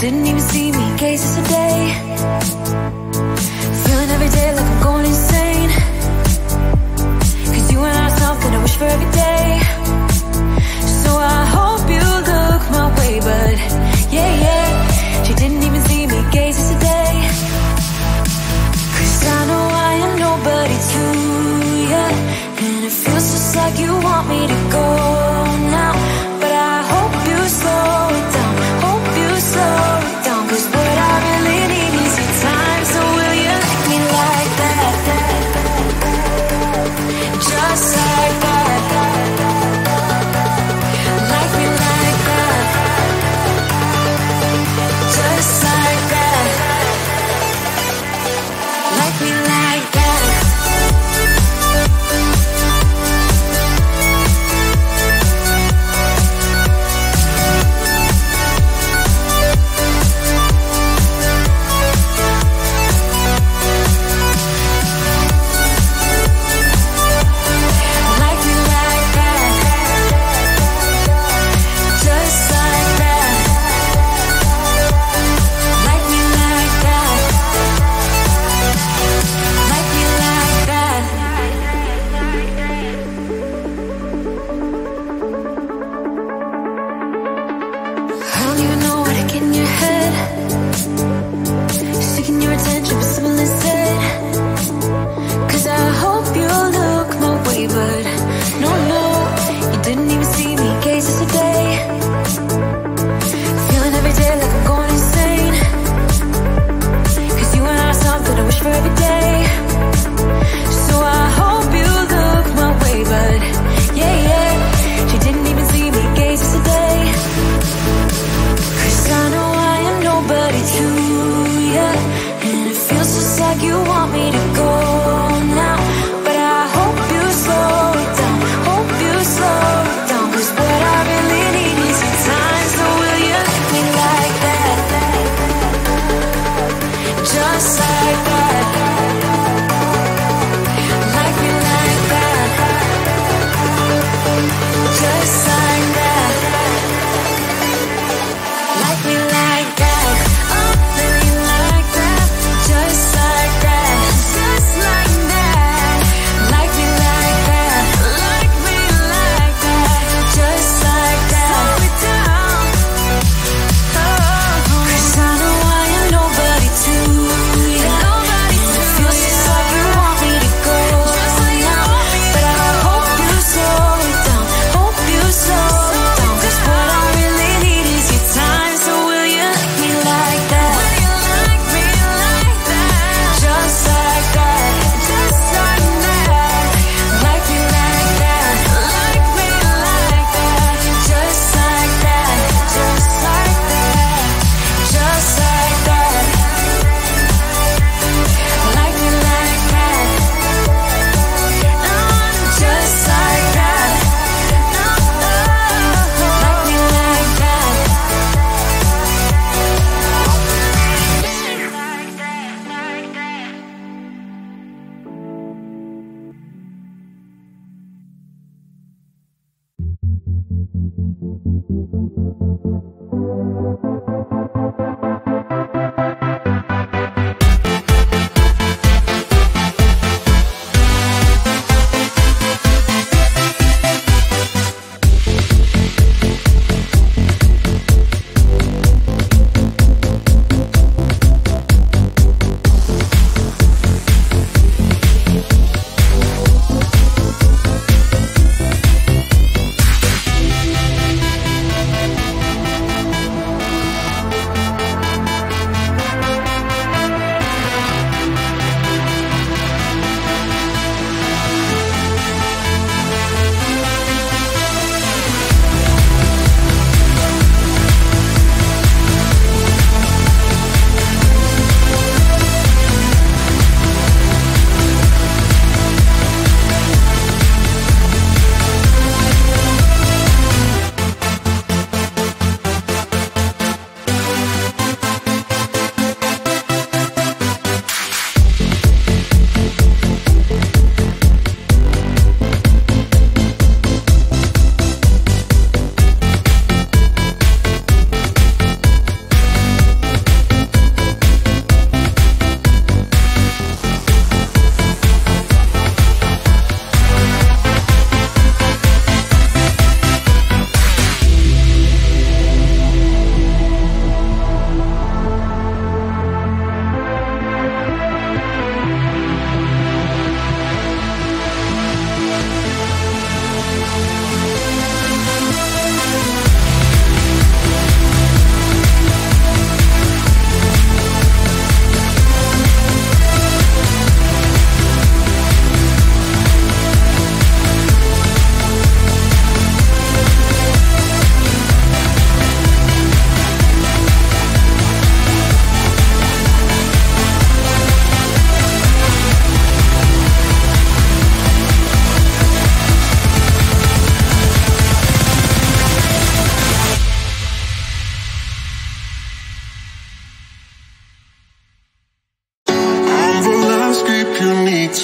didn't even see me, cases a day. Feeling every day like I'm going insane. Cause you and I are something I wish for every day. So I hope you look my way, but yeah, she didn't even see me, cases a day. Cause I know I am nobody to ya, and it feels just like you want me to go now. But I hope you slow it down, hope you slow it down. Cause what I really need is your time. So will you like me like that? Just like that. Like me like that. Just like that. Like me like that.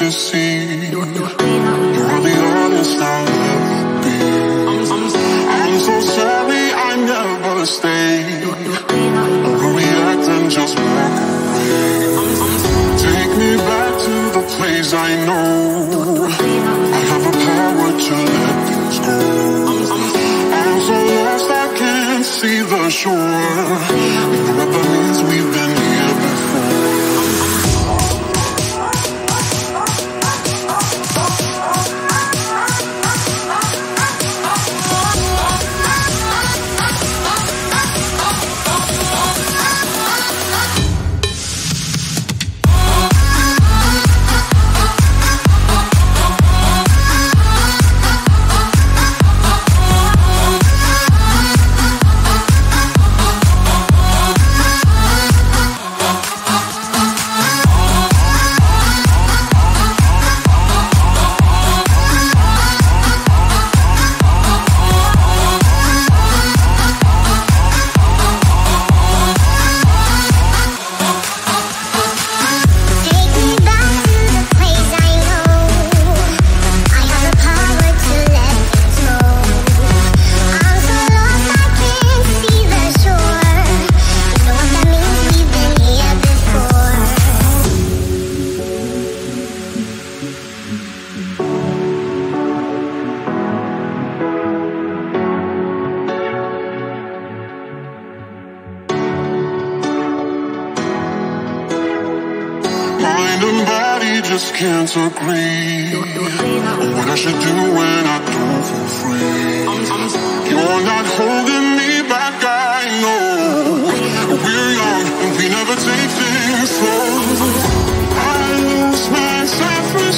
to see. You're the honest I'll ever be. I'm so sorry I never stayed. Overreact and just walk away. Take me back to the place I know. I have the power to let things go. I'm so lost I can't see the shore. You know what that means, we've been here before. Just can't agree on what I should do when I don't feel free. You're not holding me back, I know. We're young and we never take things slow. I lose myself for